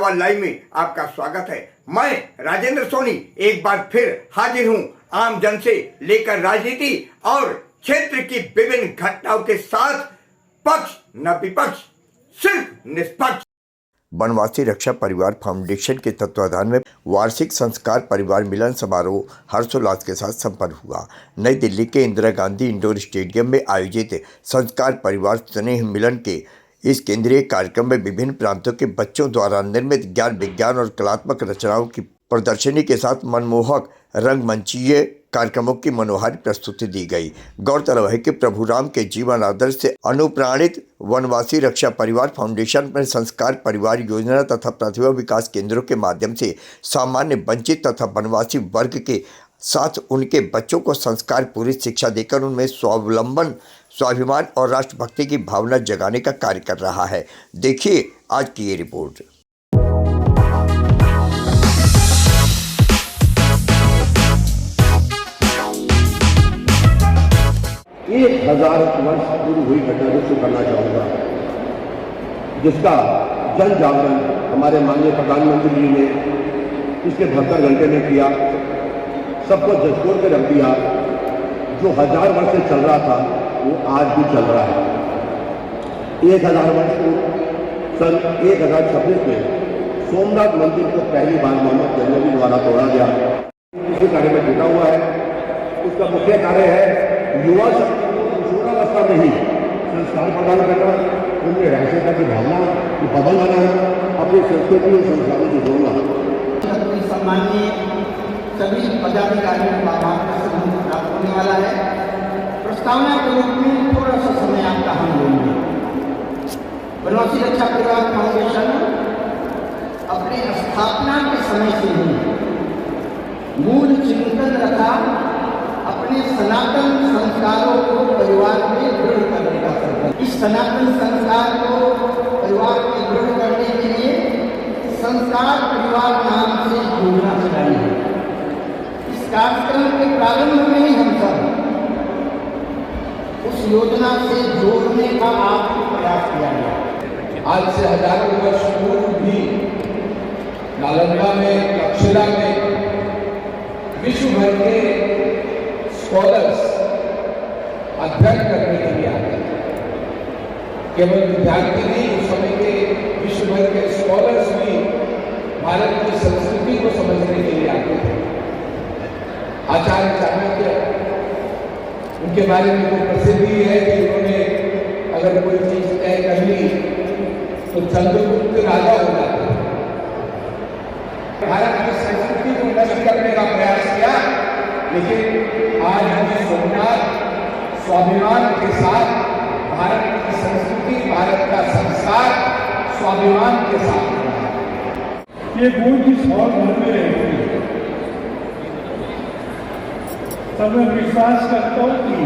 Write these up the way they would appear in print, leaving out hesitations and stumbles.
सवाल लाइव में आपका स्वागत है। मैं राजेंद्र सोनी एक बार फिर हाजिर हूं आम जन से लेकर राजनीति और क्षेत्र की विभिन्न घटनाओं के साथ, पक्ष न विपक्ष, सिर्फ निष्पक्ष। बनवासी रक्षा परिवार फाउंडेशन के तत्वाधान में वार्षिक संस्कार परिवार मिलन समारोह हर्षोल्लास के साथ संपन्न हुआ। नई दिल्ली के इंदिरा गांधी इंडोर स्टेडियम में आयोजित संस्कार परिवार स्नेह मिलन के इस केंद्रीय कार्यक्रम में विभिन्न प्रांतों के बच्चों द्वारा निर्मित ज्ञान विज्ञान और कलात्मक रचनाओं की प्रदर्शनी के साथ मनमोहक रंगमंचीय कार्यक्रमों की मनोहारी प्रस्तुति दी गई। गौरतलब है कि प्रभु राम के जीवन आदर्श से अनुप्राणित वनवासी रक्षा परिवार फाउंडेशन में संस्कार परिवार योजना तथा प्रतिभा विकास केंद्रों के माध्यम से सामान्य वंचित तथा वनवासी वर्ग के साथ उनके बच्चों को संस्कार पूरी शिक्षा देकर उनमें स्वावलंबन, स्वाभिमान और राष्ट्रभक्ति की भावना जगाने का कार्य कर रहा है। देखिए आज की ये रिपोर्ट। 1000 वर्ष पूरी हुई घटना को शुरू करना चाहूँगा, जिसका जन जागरण हमारे माननीय प्रधानमंत्री जी ने पिछले 72 घंटे में किया, सबको झकझोर के रख दिया। जो 1000 वर्ष से चल रहा था वो आज भी चल रहा है। 1000 वर्ष को सन 1026 में सोमनाथ मंदिर को पहली बार मोहम्मद गजनवी द्वारा तोड़ा गया। इसी कार्य में जुटा हुआ है। उसका मुख्य कार्य है युवा शक्ति को किशोरावस्था में ही संस्कार प्रदान करना, उनमें राष्ट्रीयता की भावना को बदल लाना, अपनी संस्कृति और संस्कारों से जोड़ना। सम्मानीय सभी पदाधिकारियों का प्राप्त होने वाला है। प्रस्तावना के रूप में थोड़ा सा समय आपका हम लेंगे। बनवासी रक्षा परिवार फाउंडेशन अपने स्थापना के समय से ही मूल चिंतन रखा अपने सनातन संस्कारों को परिवार में दृढ़ करने का संकल्प। इस सनातन संस्कार को परिवार में दृढ़ करने के लिए संस्कार परिवार नाम से योजना चलाई है। इस कार्यक्रम के प्रारंभ में ही हम सब उस योजना से जोड़ने का आपको प्रयास किया गया। आज से हजारों वर्ष पूर्व भी नालंदा में, तक्षशिला में विश्व भर के स्कॉलर्स अध्ययन करने के लिए आते हैं। केवल विद्यार्थी नहीं, उस समय के विश्व भर के स्कॉलर्स भी भारत की संस्कृति को समझने के लिए आते थे। आचार्य चाणक्य, उनके बारे में तो प्रसिद्धि है कि उन्होंने अगर कोई चीज तय कर ली तो चंद्रगुप्त राजा हो जाते। भारत की संस्कृति को नष्ट करने का प्रयास किया, लेकिन आज हमें सोमनाथ स्वाभिमान के साथ भारत की संस्कृति, भारत का संस्कार स्वाभिमान के साथ ये गुण की सौर भर में रहती है। तब मैं विश्वास करता हूँ कि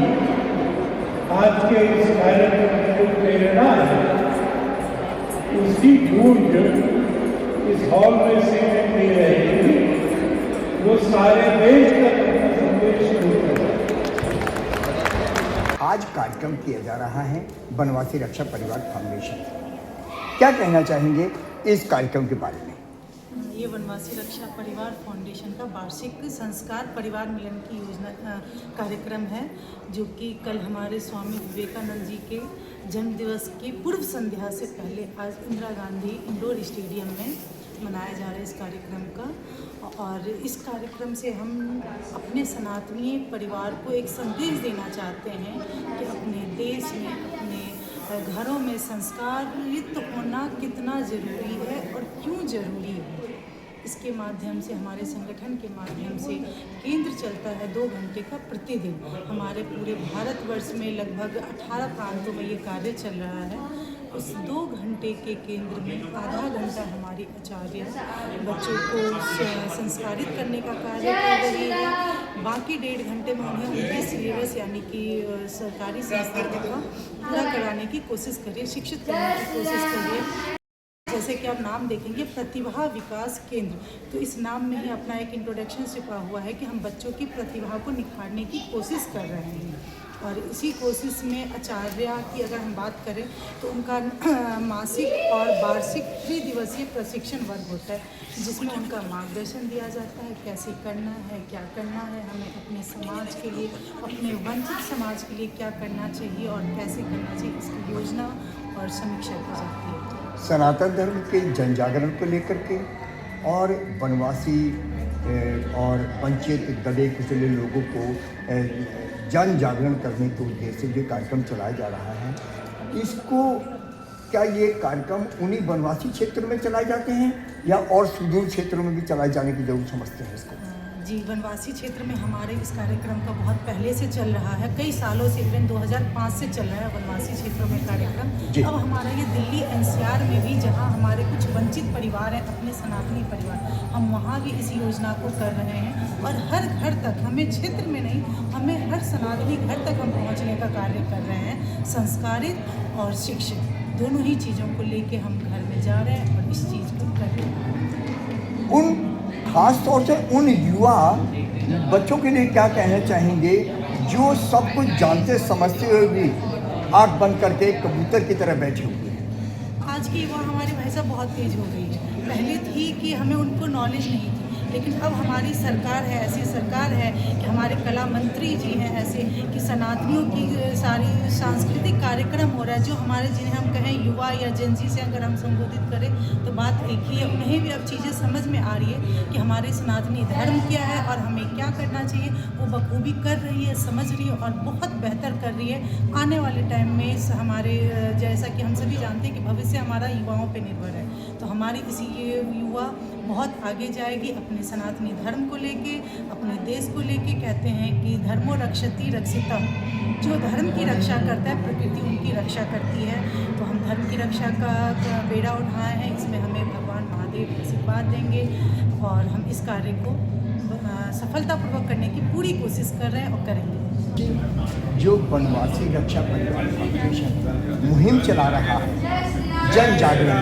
आज के इस कार्यक्रम में जो प्रेरणा है उसकी गूंज इस हॉल में से दे रहेगी, वो सारे देश तक अपना संदेश देगा। आज कार्यक्रम किया जा रहा है बनवासी रक्षा परिवार फाउंडेशन। क्या कहना चाहेंगे इस कार्यक्रम के बारे में? ये वनवासी रक्षा परिवार फाउंडेशन का वार्षिक संस्कार परिवार मिलन की योजना कार्यक्रम है, जो कि कल हमारे स्वामी विवेकानंद जी के जन्म दिवस की पूर्व संध्या से पहले आज इंदिरा गांधी इंडोर स्टेडियम में मनाया जा रहा है इस कार्यक्रम का। और इस कार्यक्रम से हम अपने सनातनीय परिवार को एक संदेश देना चाहते हैं कि अपने देश में, अपने घरों में संस्कारित होना कितना ज़रूरी है और क्यों ज़रूरी है। इसके माध्यम से हमारे संगठन के माध्यम से केंद्र चलता है 2 घंटे का प्रतिदिन। हमारे पूरे भारतवर्ष में लगभग 18 प्रांतों में ये कार्य चल रहा है। उस 2 घंटे के केंद्र में आधा घंटा हमारी आचार्य बच्चों को संस्कारित करने का कार्य कर रही है। बाकी 1.5 घंटे में उन्हें उनके सिलेबस यानी कि सरकारी संस्थानों का पूरा कराने की कोशिश करिए, शिक्षित करने की कोशिश करिए। जैसे कि आप नाम देखेंगे प्रतिभा विकास केंद्र, तो इस नाम में ही अपना एक इंट्रोडक्शन छिपा हुआ है कि हम बच्चों की प्रतिभा को निखारने की कोशिश कर रहे हैं। और इसी कोशिश में आचार्य की अगर हम बात करें तो उनका मासिक और वार्षिक 3 दिवसीय प्रशिक्षण वर्ग होता है, जिसमें उनका मार्गदर्शन दिया जाता है कैसे करना है, क्या करना है, हमें अपने समाज के लिए, अपने वंचित समाज के लिए क्या करना चाहिए और कैसे करना चाहिए, इसकी योजना और समीक्षा की जाती है। सनातन धर्म के जन जागरण को लेकर के और वनवासी और वंचित दबे कुचले लोगों को जन जागरण करने के उद्देश्य से जो कार्यक्रम चलाया जा रहा है, इसको क्या ये कार्यक्रम उन्हीं वनवासी क्षेत्र में चलाए जाते हैं या और सुदूर क्षेत्रों में भी चलाए जाने की जरूरत समझते हैं इसको? जी, वनवासी क्षेत्र में हमारे इस कार्यक्रम का बहुत पहले से चल रहा है, कई सालों से, इवन 2005 से चल रहा है वनवासी क्षेत्रों में कार्यक्रम। अब हमारा ये दिल्ली NCR में भी, जहां हमारे कुछ वंचित परिवार हैं, अपने सनातनी परिवार, हम वहां भी इस योजना को कर रहे हैं और हर घर तक, हमें क्षेत्र में नहीं, हमें हर सनातनी घर तक हम पहुँचने का कार्य कर रहे हैं। संस्कारित और शिक्षित दोनों ही चीज़ों को लेके हम घर में जा रहे हैं और इस चीज़ को कर रहे हैं। उन खास तौर से उन युवा बच्चों के लिए क्या कहना चाहेंगे जो सब कुछ जानते समझते हुए भी आँख बंद करके कबूतर की तरह बैठे हुए हैं? आज की युवा हमारी भाई साहब बहुत तेज हो गई है। पहले थी कि हमें उनको नॉलेज नहीं थी, लेकिन अब हमारी सरकार है, ऐसी सरकार है कि हमारे कला मंत्री जी हैं ऐसे कि सनातनियों की सारी सांस्कृतिक कार्यक्रम हो रहा है, जो हमारे, जिन्हें हम कहें युवा या जेनजी से अगर हम संबोधित करें तो बात एक ही है। उन्हें भी अब चीज़ें समझ में आ रही है कि हमारे सनातनी धर्म क्या है और हमें क्या करना चाहिए। वो बखूबी कर रही है, समझ रही है और बहुत बेहतर कर रही है। आने वाले टाइम में हमारे, जैसा कि हम सभी जानते हैं कि भविष्य हमारा युवाओं पर निर्भर है, तो हमारी इसी युवा बहुत आगे जाएगी अपने सनातनी धर्म को लेके, अपने देश को लेके। कहते हैं कि धर्मो रक्षति रक्षिता, जो धर्म की रक्षा करता है प्रकृति उनकी रक्षा करती है। तो हम धर्म की रक्षा का बेड़ा उठाए हैं, इसमें हमें भगवान महादेव आशीर्वाद देंगे और हम इस कार्य को सफलतापूर्वक करने की पूरी कोशिश कर रहे हैं और करेंगे। जो वनवासी रक्षा परिवार फाउंडेशन मुहिम चला रहा है जन जागरण,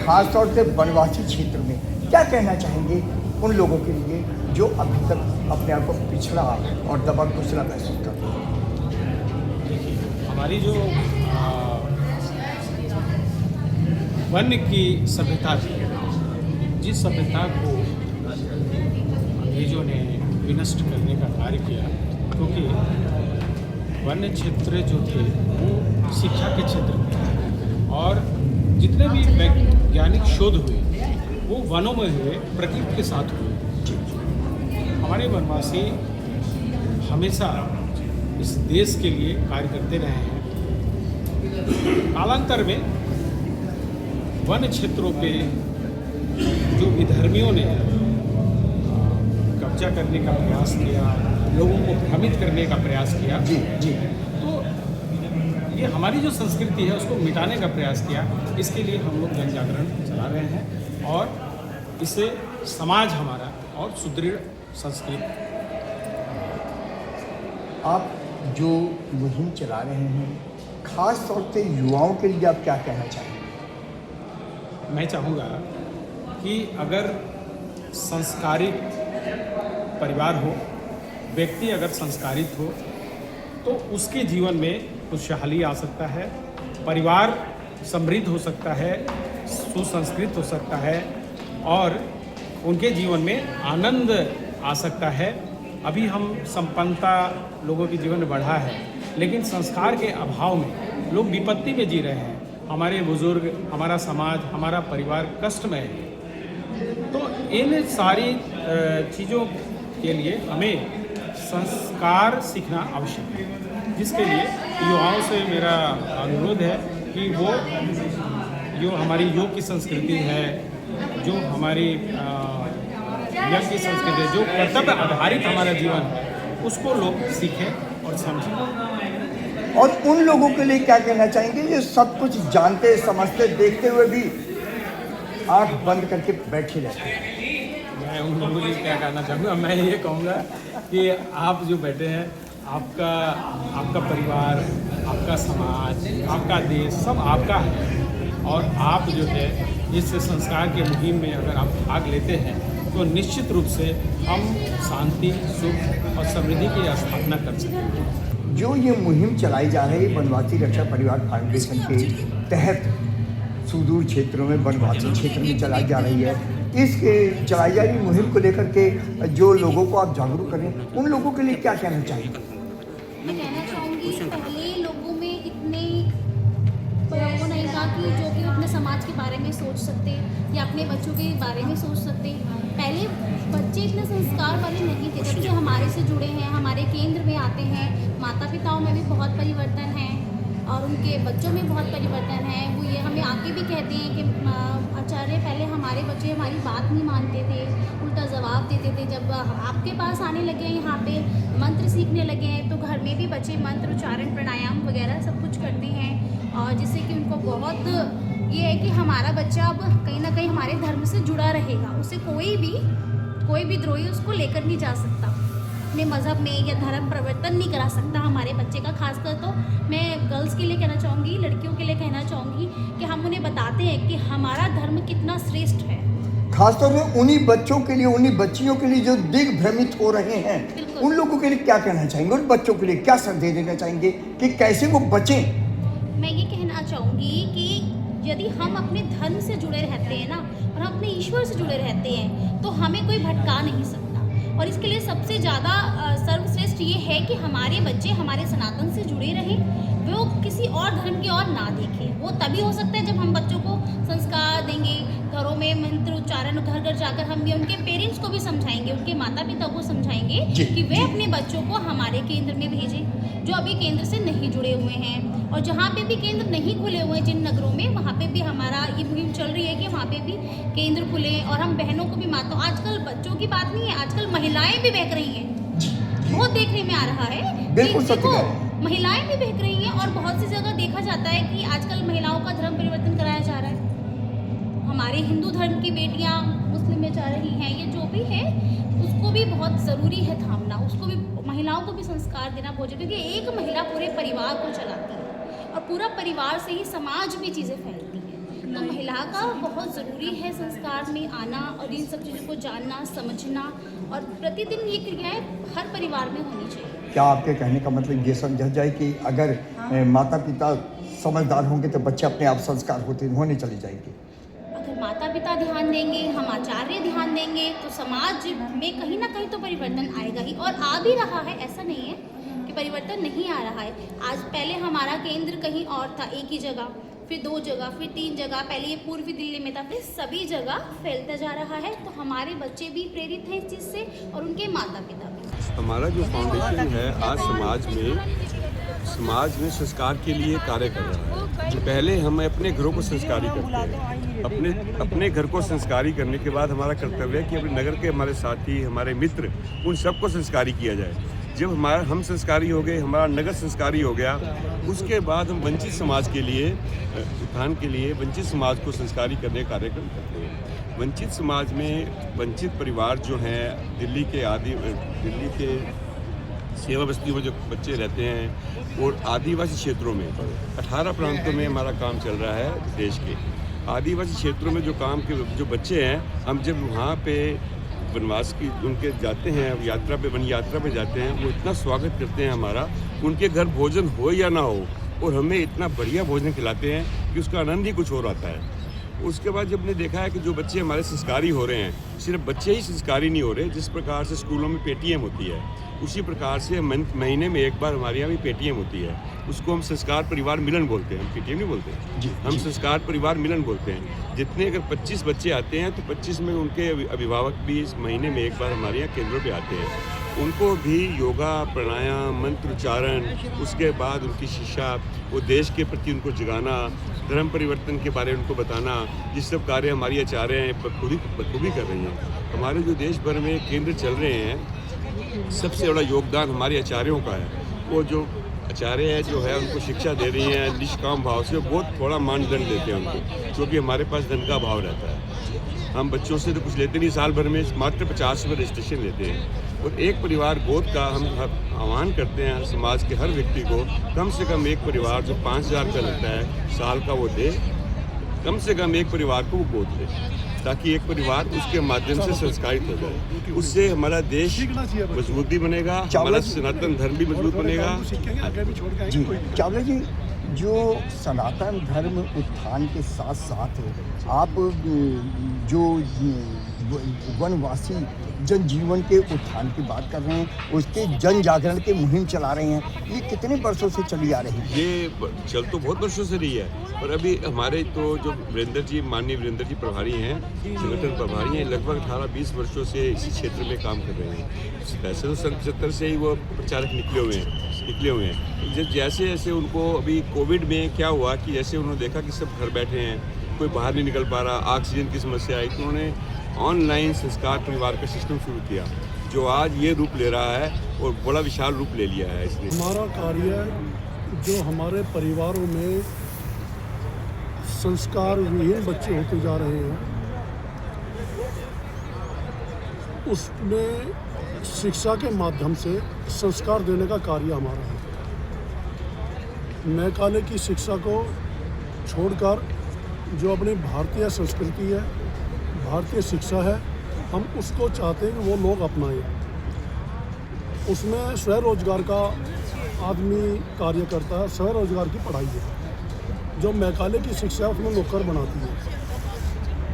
खास तौर से वनवासी क्षेत्र में, क्या कहना चाहेंगे उन लोगों के लिए जो अभी तक अपने आप को पिछड़ा और दबा कुचला महसूस करते हैं? देखिए, हमारी जो वन्य की सभ्यता थी, जिस सभ्यता को अंग्रेजों ने विनष्ट करने का कार्य किया, क्योंकि वन्य क्षेत्र जो थे वो शिक्षा के क्षेत्र थे और जितने भी वैज्ञानिक शोध हुए वो वनों में हुए, प्रकृति के साथ हुए। हमारे वनवासी हमेशा इस देश के लिए कार्य करते रहे हैं। कालांतर में वन क्षेत्रों पे जो विधर्मियों ने कब्जा करने का प्रयास किया, लोगों को भ्रमित करने का प्रयास किया, जी, तो ये हमारी जो संस्कृति है उसको मिटाने का प्रयास किया। इसके लिए हम लोग जन जागरण चला रहे हैं और इससे समाज हमारा और सुदृढ़ संस्कृति। आप जो मुहिम चला रहे हैं, खास तौर से युवाओं के लिए आप क्या कहना चाहेंगे? मैं चाहूँगा कि अगर संस्कारित परिवार हो, व्यक्ति अगर संस्कारित हो तो उसके जीवन में खुशहाली आ सकता है, परिवार समृद्ध हो सकता है, सुसंस्कृत हो सकता है और उनके जीवन में आनंद आ सकता है। अभी हम संपन्नता लोगों के जीवन में बढ़ा है, लेकिन संस्कार के अभाव में लोग विपत्ति में जी रहे हैं। हमारे बुजुर्ग, हमारा समाज, हमारा परिवार कष्ट में है। तो इन सारी चीज़ों के लिए हमें संस्कार सीखना आवश्यक है, जिसके लिए युवाओं से मेरा अनुरोध है कि वो जो हमारी योग की संस्कृति है, जो हमारी यज्ञ की संस्कृति है, जो कर्तव्य आधारित हमारा जीवन है, उसको लोग सीखें और समझें। और उन लोगों के लिए क्या कहना चाहेंगे जो सब कुछ जानते, समझते, देखते हुए भी आँख बंद करके बैठे रहते हैं? मैं उन लोगों से क्या कहना चाहूँगा, मैं ये कहूँगा कि आप जो बैठे हैं, आपका परिवार, आपका समाज, आपका देश सब आपका है। और आप जो है इस संस्कार के मुहिम में अगर आप भाग लेते हैं तो निश्चित रूप से हम शांति, सुख और समृद्धि की स्थापना कर सकेंगे। जो ये मुहिम चलाई जा रही है वनवासी रक्षा परिवार फाउंडेशन के तहत सुदूर क्षेत्रों में, वनवासी क्षेत्र में चलाई जा रही है, इस चलाई जा रही मुहिम को लेकर के जो लोगों को आप जागरूक करें, उन लोगों के लिए क्या कहना चाहेंगे? मैं कहना चाहूँगी पहले लोगों में इतने वो नहीं था कि जो कि अपने समाज के बारे में सोच सकते या अपने बच्चों के बारे में सोच सकते। पहले बच्चे इतने संस्कार वाले नहीं थे। जब से हमारे से जुड़े हैं, हमारे केंद्र में आते हैं, माता पिताओं में भी बहुत परिवर्तन है और उनके बच्चों में बहुत परिवर्तन है। वो ये हमें आके भी कहते हैं कि आचार्य पहले हमारे बच्चे हमारी बात नहीं मानते थे, उल्टा जवाब देते थे। जब आपके पास आने लगे हैं, यहाँ पे मंत्र सीखने लगे हैं, तो घर में भी बच्चे मंत्र उच्चारण प्राणायाम वगैरह सब कुछ करते हैं और जिससे कि उनको बहुत ये है कि हमारा बच्चा अब कहीं ना कहीं हमारे धर्म से जुड़ा रहेगा। उसे कोई भी द्रोही उसको लेकर नहीं जा सकता, अपने मज़हब में या धर्म परिवर्तन नहीं करा सकता हमारे बच्चे का। खासकर तो मैं गर्ल्स के लिए कहना चाहूँगी, लड़कियों के लिए कहना चाहूँगी कि हम उन्हें बताते हैं कि हमारा धर्म कितना श्रेष्ठ है। खासतौर में उन्हीं बच्चों के लिए, उन्हीं बच्चियों के लिए जो दिग्भ्रमित हो रहे हैं, उन लोगों के लिए क्या कहना चाहेंगे? उन बच्चों के लिए क्या संदेश देना चाहेंगे कि कैसे वो बचें? मैं ये कहना चाहूँगी कि यदि हम अपने धर्म से जुड़े रहते हैं ना और हम अपने ईश्वर से जुड़े रहते हैं तो हमें कोई भटका नहीं सकता। और इसके लिए सबसे ज़्यादा सर्वश्रेष्ठ ये है कि हमारे बच्चे हमारे सनातन से जुड़े रहें, वो किसी और धर्म की ओर ना देखें। वो तभी हो सकता है जब हम बच्चों को संस्कार देंगे, घरों में मंत्र उच्चारण, घर घर जाकर हम भी उनके पेरेंट्स को भी समझाएंगे, उनके माता पिता को समझाएंगे कि वे अपने बच्चों को हमारे केंद्र में भेजें जो अभी केंद्र से नहीं जुड़े हुए हैं। और जहाँ पे भी केंद्र नहीं खुले हुए हैं, जिन नगरों में, वहाँ पे भी हमारा ये मुहिम चल रही है कि वहाँ पे भी केंद्र खुले और हम बहनों को भी माता, आजकल बच्चों की बात नहीं है, आजकल महिलाएं भी बहक रही हैं। बहुत देखने में आ रहा है, बिल्कुल सच है। महिलाएं भी बहक रही हैं और बहुत सी जगह देखा जाता है कि आजकल महिलाओं का धर्म परिवर्तन कराया जा रहा है। हमारे हिंदू धर्म की बेटियां मुस्लिम में जा रही हैं, ये जो भी है उसको भी बहुत ज़रूरी है थामना, उसको भी, महिलाओं को भी संस्कार देना बहुत जरूरी, क्योंकि एक महिला पूरे परिवार को चलाती है और पूरा परिवार से ही समाज में चीज़ें फैलती हैं। तो महिला का बहुत ज़रूरी है संस्कार में आना और इन सब चीज़ों को जानना, समझना, और प्रतिदिन ये क्रियाएँ हर परिवार में होनी चाहिए। क्या आपके कहने का मतलब ये समझा जाए कि अगर माता पिता समझदार होंगे तो बच्चे अपने आप संस्कार होने चले जाएंगे? अगर माता पिता ध्यान देंगे, हम आचार्य ध्यान देंगे तो समाज में कहीं ना कहीं तो परिवर्तन आएगा ही, और आ भी रहा है। ऐसा नहीं है कि परिवर्तन नहीं आ रहा है। आज पहले हमारा केंद्र कहीं और था, एक ही जगह, फिर 2 जगह, फिर 3 जगह, पहले ये पूर्वी दिल्ली में था, फिर सभी जगह फैलता जा रहा है। तो हमारे बच्चे भी प्रेरित हैं इस चीज़ से और उनके माता पिता भी। हमारा जो फाउंडेशन है आज समाज में संस्कार के लिए कार्य कर रहा है। तो पहले हम अपने घरों को संस्कारी करते हैं, अपने घर को संस्कारी करने के बाद हमारा कर्तव्य है कि अपने नगर के हमारे साथी, हमारे मित्र, उन सबको संस्कारी किया जाए। जब हम संस्कारी हो गए, हमारा नगर संस्कारी हो गया, उसके बाद हम वंचित समाज के लिए, उत्थान के लिए वंचित समाज को संस्कारी करने का कार्यक्रम करते हैं। वंचित समाज में वंचित परिवार जो हैं, दिल्ली के सेवा बस्तियों में जो बच्चे रहते हैं और आदिवासी क्षेत्रों में 18 प्रांतों में हमारा काम चल रहा है। देश के आदिवासी क्षेत्रों में जो बच्चे हैं, हम जब वहाँ पे वनवास की उनके जाते हैं, वन यात्रा पे जाते हैं, वो इतना स्वागत करते हैं हमारा, उनके घर भोजन हो या ना हो, और हमें इतना बढ़िया भोजन खिलाते हैं कि उसका आनंद ही कुछ और आता है। उसके बाद जब हमने देखा है कि जो बच्चे हमारे संस्कारी हो रहे हैं, सिर्फ बच्चे ही संस्कारी नहीं हो रहे, जिस प्रकार से स्कूलों में पेटीएम होती है, उसी प्रकार से महीने में एक बार हमारे यहाँ भी पेटीएम होती है। उसको हम संस्कार परिवार मिलन बोलते हैं, हम पेटीएम नहीं बोलते, हम संस्कार परिवार मिलन बोलते हैं। जितने अगर 25 बच्चे आते हैं तो 25 में उनके अभिभावक भी इस महीने में एक बार हमारे यहाँ केंद्रों पे आते हैं। उनको भी योगा, प्राणायाम, मंत्रोच्चारण, उसके बाद उनकी शिक्षा, वो देश के प्रति उनको जगाना, धर्म परिवर्तन के बारे में उनको बताना, ये सब कार्य हमारी आचार्य हैं बखूबी कर रही हैं। हमारे जो देश भर में केंद्र चल रहे हैं, सबसे बड़ा योगदान हमारे आचार्यों का है। वो जो आचार्य है जो है उनको शिक्षा दे रही हैं निष्काम भाव से, बहुत थोड़ा मानदंड देते हैं उनको, क्योंकि हमारे पास धन का अभाव रहता है। हम बच्चों से तो कुछ लेते नहीं, साल भर में मात्र 50 रुपये रजिस्ट्रेशन लेते हैं। और एक परिवार गोद का हम आह्वान करते हैं समाज के हर व्यक्ति को, कम से कम एक परिवार जो 5,000 रुपये लगता है साल का, वो दे। कम से कम एक परिवार को वो गोद ले, ताकि एक परिवार उसके माध्यम से संस्कारित हो जाए। उससे हमारा देश मजबूती बनेगा, हमारा सनातन धर्म भी मजबूत बनेगा। जी चावला जी, जो सनातन धर्म उत्थान के साथ साथ आप जो वनवासी जनजीवन के उत्थान की बात कर रहे हैं, उसके जन जागरण की मुहिम चला रहे हैं, ये कितने वर्षों से चली आ रही है? ये चल तो बहुत वर्षों से रही है, पर अभी हमारे तो जो माननीय वीरेंद्र जी प्रभारी हैं, संगठन प्रभारी हैं, लगभग 18-20 वर्षों से इसी क्षेत्र में काम कर रहे हैं। वैसे तो 75 से ही वो प्रचारक निकले हुए हैं। जैसे जैसे उनको अभी कोविड में क्या हुआ कि जैसे उन्होंने देखा कि सब घर बैठे हैं, कोई बाहर नहीं निकल पा रहा, ऑक्सीजन की समस्या आई, तो उन्होंने ऑनलाइन संस्कार परिवार का सिस्टम शुरू किया, जो आज ये रूप ले रहा है और बड़ा विशाल रूप ले लिया है इसने। हमारा कार्य जो हमारे परिवारों में संस्कार विहीन बच्चे होते जा रहे हैं, उसमें शिक्षा के माध्यम से संस्कार देने का कार्य हमारा है। मैकाले की शिक्षा को छोड़कर जो अपनी भारतीय संस्कृति है, भारतीय शिक्षा है, हम उसको चाहते हैं कि वो लोग अपनाएं। उसमें स्वरोजगार का आदमी कार्य करता है, स्वरोजगार की पढ़ाई है। जो मैकाले की शिक्षा है उसमें नौकर बनाती है।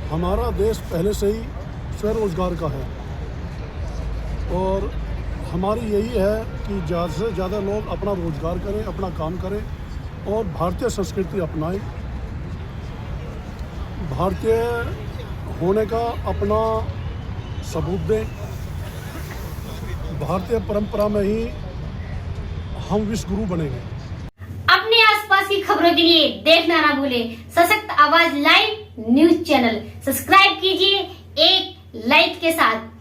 हमारा देश पहले से ही स्वरोजगार का है और हमारी यही है कि ज़्यादा से ज़्यादा लोग अपना रोजगार करें, अपना काम करें और भारतीय संस्कृति अपनाएं। भारतीय होने का अपना सबूत दें। भारतीय परंपरा में ही हम विश्व गुरु बनेंगे। अपने आसपास की खबरों के लिए देखना ना भूलें सशक्त आवाज लाइव न्यूज चैनल। सब्सक्राइब कीजिए एक लाइक के साथ।